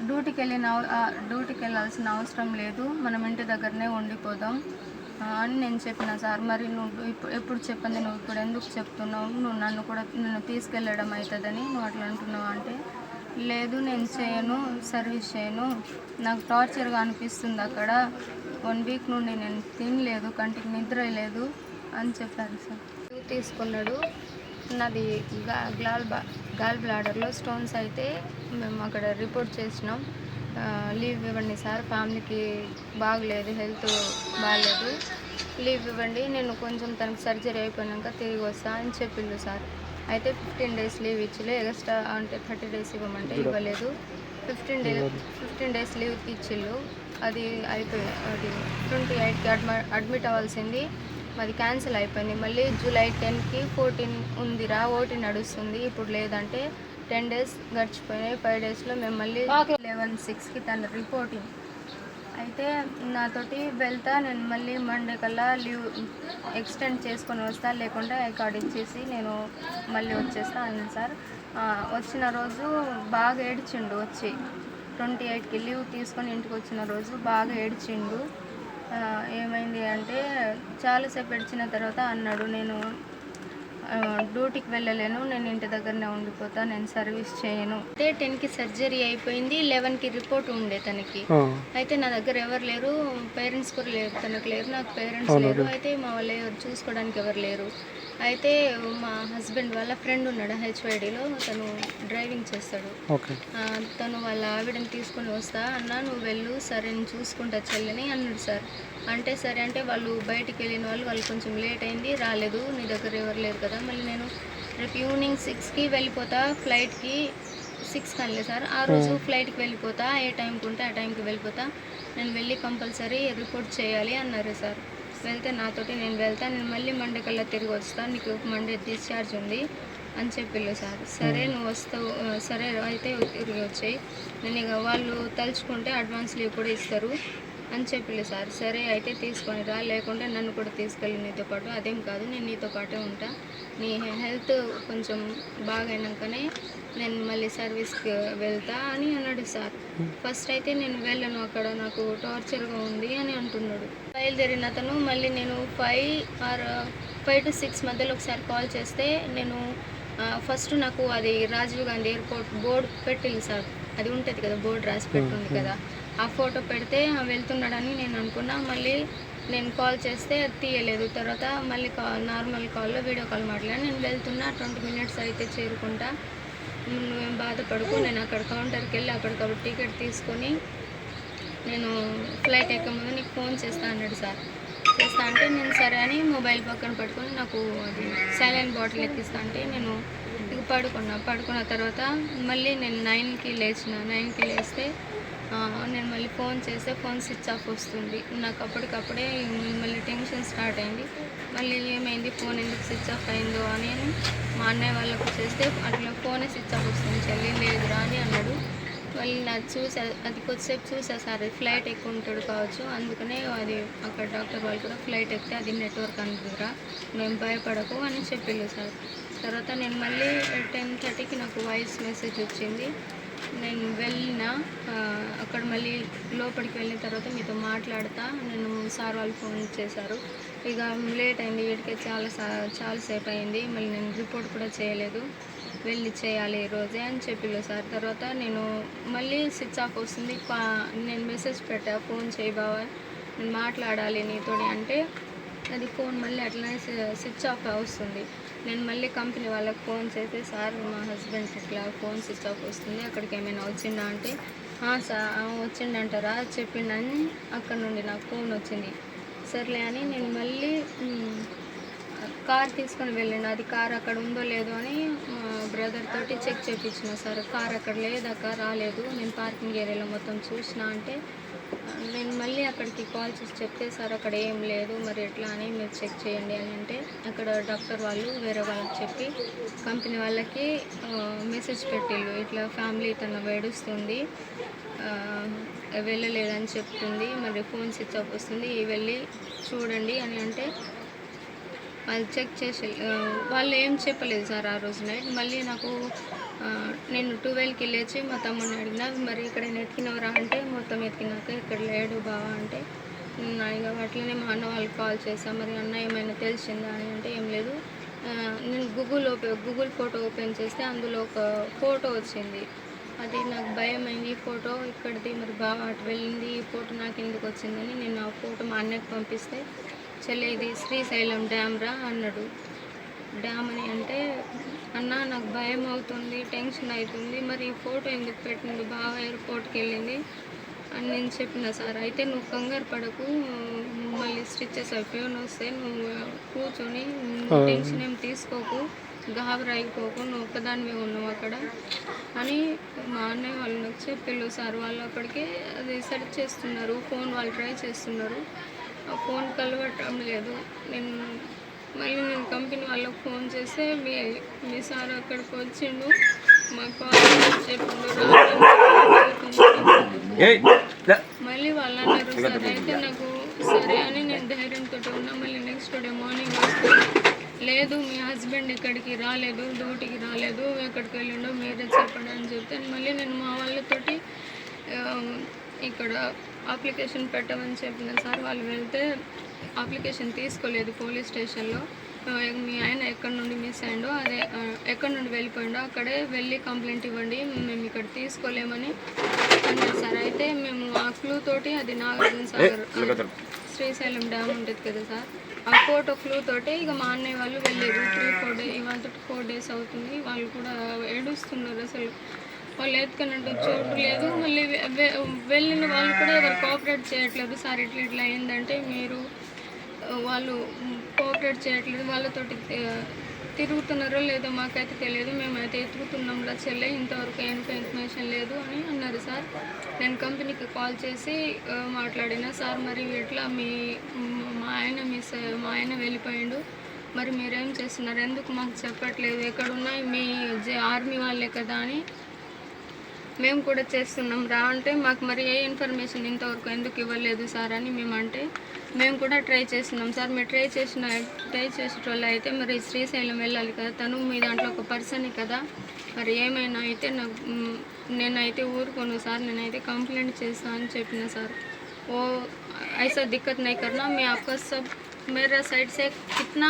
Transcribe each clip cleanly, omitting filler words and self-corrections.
డ్యూటీకి వెళ్ళాల్సిన అవసరం లేదు, మనం ఇంటి దగ్గరనే ఉండిపోదాం అని నేను చెప్పిన సార్. మరి నువ్వు ఎప్పుడు చెప్పింది, నువ్వు ఇప్పుడు ఎందుకు చెప్తున్నావు, నువ్వు నన్ను తీసుకెళ్ళడం అవుతుందని నువ్వు అట్లా అంటున్నావు అంటే, లేదు నేను చేయను, సర్వీస్ చేయను, నాకు టార్చర్గా అనిపిస్తుంది అక్కడ, 1 వీక్ నుండి నేను తినలేదు, కంటికి నిద్ర లేదు అని చెప్పారు సార్. తీసుకున్నాడు. నాది గాల్ బ్లాడర్లో స్టోన్స్ అయితే మేము అక్కడ రిపోర్ట్ చేసినాం. లీవ్ ఇవ్వండి సార్, ఫ్యామిలీకి బాగలేదు, హెల్త్ బాగలేదు, లీవ్ ఇవ్వండి, నేను కొంచెం తనకు సర్జరీ అయిపోయాక తిరిగి వస్తా అని చెప్పిండు సార్. అయితే 15 days లీవ్ ఇచ్చిలే, ఎక్స్ట్రా అంటే 30 days ఇవ్వమంటే ఇవ్వలేదు. 15 days లీవ్ ఇచ్చిళ్ళు, అది అయిపోయి అది 28కి అడ్మిట్ అవ్వాల్సింది, అది క్యాన్సిల్ అయిపోయింది. మళ్ళీ July 10కి 14 ఉందిరా, ఓటీ నడుస్తుంది, ఇప్పుడు లేదంటే 10 days గడిచిపోయినాయి. 5 daysలో మేము మళ్ళీ 11/6కి తన రిపోర్టింగ్ అయితే నాతోటి వెళ్తా, నేను మళ్ళీ మండే కల్లా లీవ్ ఎక్స్టెండ్ చేసుకొని వస్తా, లేకుంటే ఐ కార్డ్ ఇచ్చేసి నేను మళ్ళీ వచ్చేస్తా అన్నాను సార్. వచ్చిన రోజు బాగా ఏడ్చిండు, వచ్చి 28కి లీవ్ తీసుకొని ఇంటికి వచ్చిన రోజు బాగా ఏడ్చిండు. ఏమైంది అంటే చాలాసేపు ఏడ్చిన తర్వాత అన్నాడు, నేను డ్యూటీకి వెళ్ళలేను, నేను ఇంటి దగ్గరనే ఉండిపోతా, నేను సర్వీస్ చేయను అంటే. 10కి సర్జరీ అయిపోయింది, 11కి రిపోర్ట్ ఉండే తనకి. అయితే నా దగ్గర ఎవరు లేరు, పేరెంట్స్ కూడా లేరు, తనకు లేరు, నాకు పేరెంట్స్ లేరు, అయితే మా వాళ్ళు ఎవరు చూసుకోవడానికి ఎవరు లేరు. అయితే మా హస్బెండ్ వాళ్ళ ఫ్రెండ్ ఉన్నాడు హెచ్వైడీలో, తను డ్రైవింగ్ చేస్తాడు. తను వాళ్ళ ఆవిడని తీసుకొని వస్తా అన్నా, నువ్వు వెళ్ళు, సరే నేను చూసుకుంటా చెల్లని అన్నాడు సార్. అంటే సరే అంటే వాళ్ళు బయటికి వెళ్ళిన వాళ్ళు కొంచెం లేట్ అయింది, రాలేదు, నీ దగ్గర ఎవరు లేరు కదా, మళ్ళీ నేను రేపు ఈవినింగ్ 6కి వెళ్ళిపోతా, ఫ్లైట్కి 6కి అనలేదు సార్, ఆ రోజు ఫ్లైట్కి వెళ్ళిపోతా, ఏ టైంకి ఉంటే ఆ టైంకి వెళ్ళిపోతా, నేను వెళ్ళి కంపల్సరీ రిపోర్ట్ చేయాలి అన్నారు సార్. వెళ్తే నాతోటి నేను వెళ్తా, నేను మళ్ళీ మండే కల్లా తిరిగి వస్తాను, నీకు మండే డిశ్చార్జ్ ఉంది అని చెప్పిళ్ళు సార్. సరే నువ్వు వస్తావు, సరే అయితే తిరిగి వచ్చాయి, నేను ఇక వాళ్ళు తలుచుకుంటే అడ్వాన్స్ లీవ్ కూడా ఇస్తారు అని చెప్పిళ్ళు సార్. సరే అయితే తీసుకొని రా, లేకుంటే నన్ను కూడా తీసుకెళ్ళి నీతో పాటు, అదేం కాదు నేను నీతో పాటే ఉంటా, నీ హెల్త్ కొంచెం బాగైనాకనే నేను మళ్ళీ సర్వీస్కి వెళ్తా అని అన్నాడు సార్. ఫస్ట్ అయితే నేను వెళ్ళను, అక్కడ నాకు టార్చర్గా ఉంది అని అంటున్నాడు. బయలుదేరిన అతను మళ్ళీ నేను 5 to 6 మధ్యలో ఒకసారి కాల్ చేస్తే, నేను ఫస్ట్ నాకు అది రాజీవ్ గాంధీ ఎయిర్పోర్ట్ బోర్డు పెట్టింది సార్, అది ఉంటుంది కదా, బోర్డు రాసి పెట్టుంది కదా, ఆ ఫోటో పెడితే వెళ్తున్నాడని నేను అనుకున్నా. మళ్ళీ నేను కాల్ చేస్తే అది తీయలేదు. తర్వాత మళ్ళీ నార్మల్ కాల్లో వీడియో కాల్ మాట్లాడి, నేను వెళ్తున్నా, 20 minutes అయితే చేరుకుంటా, నువ్వేం బాధపడుకో, నేను అక్కడ కౌంటర్కి వెళ్ళి అక్కడికప్పుడు టికెట్ తీసుకొని నేను ఫ్లైట్ ఎక్కముందు నీకు ఫోన్ చేస్తా అన్నాడు సార్. చేస్తా అంటే నేను సరే అని మొబైల్ పక్కన పట్టుకొని, నాకు అది సైలెంట్ బాటిల్ ఎక్కిస్తా అంటే నేను పడుకున్న తర్వాత మళ్ళీ నేను 9కి లేస్తే నేను మళ్ళీ ఫోన్ చేస్తే ఫోన్ స్విచ్ ఆఫ్ వస్తుంది. నాకు అప్పటికప్పుడే మళ్ళీ టెన్షన్ స్టార్ట్ అయింది. మళ్ళీ ఏమైంది, ఫోన్ ఎందుకు స్విచ్ ఆఫ్ అయిందో అని మా అన్నయ్య వాళ్ళకు చేస్తే, అట్లా ఫోనే స్విచ్ ఆఫ్ వస్తుంది చెల్లి, లేదురా అని అన్నాడు. మళ్ళీ నాకు అది కొద్దిసేపు చూసా సార్, ఫ్లైట్ ఎక్కువ ఉంటాడు కావచ్చు, అందుకనే అది అక్కడ డాక్టర్ వాళ్ళు కూడా ఫ్లైట్ ఎక్కితే అది నెట్వర్క్ అందుకురా, మేము భయపడకు అని చెప్పిళ్ళు సార్. తర్వాత నేను మళ్ళీ 10:30కి నాకు వాయిస్ మెసేజ్ వచ్చింది. నేను వెళ్ళిన అక్కడ మళ్ళీ లోపలికి వెళ్ళిన తర్వాత మీతో మాట్లాడతా, నేను సార్ వాళ్ళు ఫోన్ చేశారు, ఇక లేట్ అయింది, వీటికే చాలాసేపు అయింది, మళ్ళీ నేను రిపోర్ట్ కూడా చేయలేదు, వెళ్ళి చేయాలి ఈరోజే అని చెప్పిళ్ళు సార్. తర్వాత నేను మళ్ళీ స్విచ్ ఆఫ్ వస్తుంది, నేను మెసేజ్ పెట్టా, ఫోన్ చేయి బావా, నేను మాట్లాడాలి నీతోని అంటే, అది ఫోన్ మళ్ళీ అట్లనే స్విచ్ ఆఫ్ వస్తుంది. నేను మళ్ళీ కంపెనీ వాళ్ళకి ఫోన్ చేసి, సార్ మా హస్బెండ్కి ఇట్లా ఫోన్ స్విచ్ ఆఫ్ వస్తుంది, అక్కడికి ఏమైనా వచ్చిందా అంటే, సార్ వచ్చిండంటారా చెప్పిండని అక్కడ నుండి నాకు ఫోన్ వచ్చింది. సర్లే అని నేను మళ్ళీ కార్ తీసుకొని వెళ్ళండి, అది కార్ అక్కడ ఉందో లేదో అని మా బ్రదర్ తోటి చెక్ చేయించిన సార్. కార్ అక్కడ లేదక్క, రాలేదు, నేను పార్కింగ్ ఏరియాలో మొత్తం చూసిన అంటే, నేను మళ్ళీ అక్కడికి కాల్ చేసి చెప్తే, సార్ అక్కడ ఏం లేదు, మరి ఎట్లా అని మీరు చెక్ చేయండి అని అంటే, అక్కడ డాక్టర్ వాళ్ళు వేరే వాళ్ళకి చెప్పి కంపెనీ వాళ్ళకి మెసేజ్ పెట్టిళ్ళు, ఇట్లా ఫ్యామిలీ తను ఏడుస్తుంది, వెళ్ళలేదని చెప్తుంది, మరి ఫోన్ స్విచ్ ఆఫ్ వస్తుంది, వెళ్ళి చూడండి అని అంటే, వాళ్ళు చెక్ చేసి వాళ్ళు ఏం చెప్పలేదు సార్ ఆ రోజు నైట్. మళ్ళీ నాకు నేను 12కి లేచి మా తమ్ముడిని అడిగినా, మరి ఎక్కడైనా ఎతికినవరా అంటే, మొత్తం ఎతికినాక ఇక్కడ లేడు బావ అంటే, ఇక అట్లనే మా అన్న వాళ్ళకి కాల్ చేశా, మరి అన్న ఏమైనా తెలిసిందా అని అంటే ఏం లేదు. నేను గూగుల్ ఫోటో ఓపెన్ చేస్తే అందులో ఒక ఫోటో వచ్చింది. అది నాకు భయమైంది, ఈ ఫోటో ఇక్కడిది, మరి బావ అటు వెళ్ళింది, ఈ ఫోటో నాకు ఎందుకు వచ్చిందని నేను ఆ ఫోటో మా అన్నకి పంపిస్తే, చెల్లి ఇది శ్రీశైలం డ్యామ్ రా అన్నాడు. డ్యామ్ అని అంటే, అన్న నాకు భయం అవుతుంది, టెన్షన్ అవుతుంది, మరి ఈ ఫోటో ఎందుకు పెట్టింది, బావ ఎయిర్పోర్ట్కి వెళ్ళింది అని నేను చెప్పిన సార్. అయితే నువ్వు కంగారు పడకు, మళ్ళీ స్టిచెస్ అయిపోయి వస్తే నువ్వు కూర్చొని టెన్షన్ ఏం తీసుకోకు, గాబరైపోకు, నువ్వు ఒక్కదానివే ఉన్నావు అక్కడ అని మా అన్నయ్య వాళ్ళు నాకు చెప్పిళ్ళు సార్. వాళ్ళు అక్కడికి అది సెర్చ్ చేస్తున్నారు, ఫోన్ వాళ్ళు ట్రై చేస్తున్నారు, ఆ ఫోన్ కలవటం లేదు. మళ్ళీ నేను కంపెనీ వాళ్ళకి ఫోన్ చేస్తే మీ సార్ అక్కడికి వచ్చిండు, మాకు చెప్పిండు మళ్ళీ వాళ్ళు అన్నారు సార్. అయితే నాకు సరే అని నేను ధైర్యంతో ఉన్నా. మళ్ళీ నెక్స్ట్ డే మార్నింగ్ వస్తే లేదు మీ హస్బెండ్ ఇక్కడికి రాలేదు, డ్యూటీకి రాలేదు, ఎక్కడికి వెళ్ళిండో మీరే చెప్పండి అని చెప్తే, మళ్ళీ నేను మా వాళ్ళతోటి ఇక్కడ అప్లికేషన్ పెట్టమని చెప్పిన సార్. వాళ్ళు వెళ్తే అప్లికేషన్ తీసుకోలేదు పోలీస్ స్టేషన్లో. మీ ఆయన ఎక్కడి నుండి మిస్ అయ్యిండో అదే ఎక్కడి నుండి వెళ్ళిపోయిండో అక్కడే వెళ్ళి కంప్లైంట్ ఇవ్వండి, మేము ఇక్కడ తీసుకోలేమని అన్నారు సార్. అయితే మేము ఆ క్లూ తోటి, అది నాగార్జున సాగర్ శ్రీశైలం డ్యామ్ ఉంటుంది కదా సార్, ఆ ఫోటో క్లూ తోటి ఇక మా అన్నయ్య వాళ్ళు వెళ్ళారు. 3-4 డేస్, ఇవాళ 4 డేస్ అవుతుంది. వాళ్ళు కూడా ఏడుస్తున్నారు, అసలు వాళ్ళు ఎత్తుకున్నట్టు చోటు లేదు. మళ్ళీ వెళ్ళిన వాళ్ళు కూడా ఎవరు కోఆపరేట్ చేయట్లేదు సార్. ఇట్లా అయిందంటే మీరు వాళ్ళు కోఆపరేట్ చేయట్లేదు, వాళ్ళతోటి తిరుగుతున్నారో లేదో మాకైతే తెలియదు, మేమైతే ఎత్తుకుతున్నాంలా చెల్లె, ఇంతవరకు ఇన్ఫర్మేషన్ లేదు అని అన్నారు సార్. నేను కంపెనీకి కాల్ చేసి మాట్లాడినా సార్, మరి ఇట్లా మా ఆయన వెళ్ళిపోయిండు, మరి మీరేం చేస్తున్నారు, ఎందుకు మాకు చెప్పట్లేదు, ఎక్కడున్నా మీ ఆర్మీ వాళ్ళే కదా అని మేము కూడా చేస్తున్నాం రా అంటే, మాకు మరి ఏ ఇన్ఫర్మేషన్ ఇంతవరకు ఎందుకు ఇవ్వలేదు సార్ అని మేమంటే, మేము కూడా ట్రై చేస్తున్నాం సార్. మీరు ట్రై చేసేటోళ్ళు అయితే మరి శ్రీశైలం వెళ్ళాలి కదా, తను మీ దాంట్లో ఒక పర్సన్ కదా, మరి ఏమైనా అయితే నేనైతే ఊరుకోను సార్, నేనైతే కంప్లైంట్ చేస్తాను అని చెప్పిన సార్. ఓ ऐसा दिक्कत नहीं करना, मैं आपका सब मेरा साइड से कितना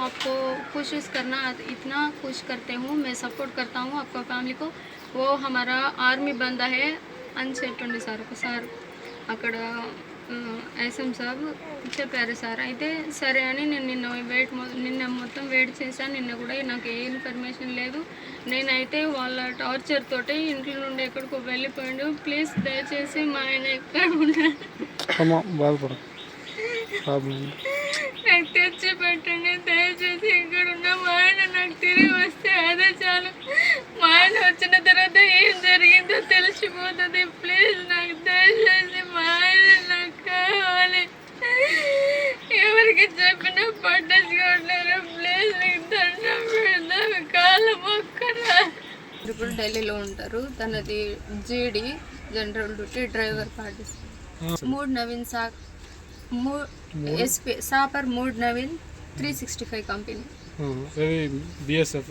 आपको कोशिश करना, इतना खुश करते हूँ, मैं सपोर्ट करता हूँ आपका फ्యామిలీ को, वो हमारा ఆర్మీ బందా है అని చెప్పిండు సార్ ఒకసారి అక్కడ ఎస్ఎం సాబ్ చెప్పారు సార్. అయితే సరే అని నేను నిన్న మొత్తం వెయిట్ చేశాను. నిన్న కూడా నాకు ఏ ఇన్ఫర్మేషన్ లేదు. నేనైతే వాళ్ళ టార్చర్ తోటి ఇంట్లో నుండి ఎక్కడికో వెళ్ళిపోయాడు. ప్లీజ్ దయచేసి మా ఆయన ఎక్కడ ఉన్నాడు నాకు తెచ్చి పెట్టండి, దయచేసి ఇక్కడ ఉన్న మా ఆయన నాకు తిరిగి వస్తే అదే చాలు. మా ఆయన వచ్చిన తర్వాత ఏం జరిగిందో తెలిసిపోతుంది. ప్లీజ్ నాకు దయచేసి మా ఆయన నాకు కావాలి. ఎవరికి చెప్పినా పట్టించుకోవట్లేరు. ప్లీజ్ నీకు దండం పెడతాను, కాళ్ళ మొక్కరా. ఇప్పుడు ఢిల్లీలో ఉంటారు. తనది GD general duty, driver party. మూడ్ నవీన్ సాక్ एसपी सापर मूड नवीन 365 कंपनी बीएसएफ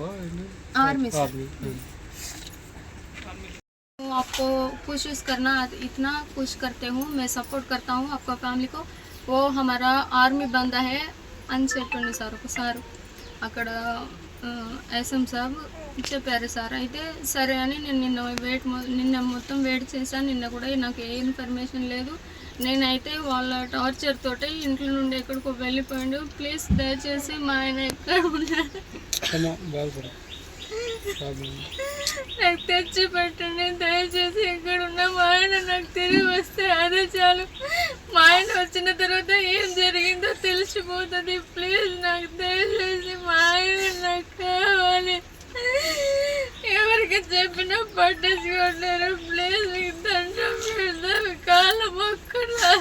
आर्मी। आपको कोशिश करना, इतना खुश करते हूँ, मैं सपोर्ट करता हूँ आपका फ्యామిలీ को, वो हमारा ఆర్మీ బందా है అని చెప్పిండు సార్ ఒకసారి అక్కడ ఎస్ఎం సాబ్ చెప్పారు సార్. అయితే సరే అని నేను నిన్న మొత్తం వెయిట్ చేశాను. నిన్న కూడా నాకు ఏ ఇన్ఫర్మేషన్ లేదు. నేనైతే వాళ్ళ టార్చర్ తోటి ఇంట్లో నుండి ఎక్కడికో వెళ్ళిపోయాడు. ప్లీజ్ దయచేసి మా ఆయన ఎక్కడ ఉన్నాడు నాకు తెచ్చి పెట్టండి, దయచేసి ఎక్కడ ఉన్నా మా ఆయన నాకు తిరిగి వస్తే అదే చాలు. మా ఆయన వచ్చిన తర్వాత ఏం జరిగిందో తెలిసిపోతుంది. ప్లీజ్ నాకు దయచేసి మా ఆయన నాకు కావాలి. ఎవరికి చెప్పినా పట్టించుకోవట్లేరు. ప్లీజ్ నీకు దండం పెడతాను, కాళ్ళ మొక్కలా.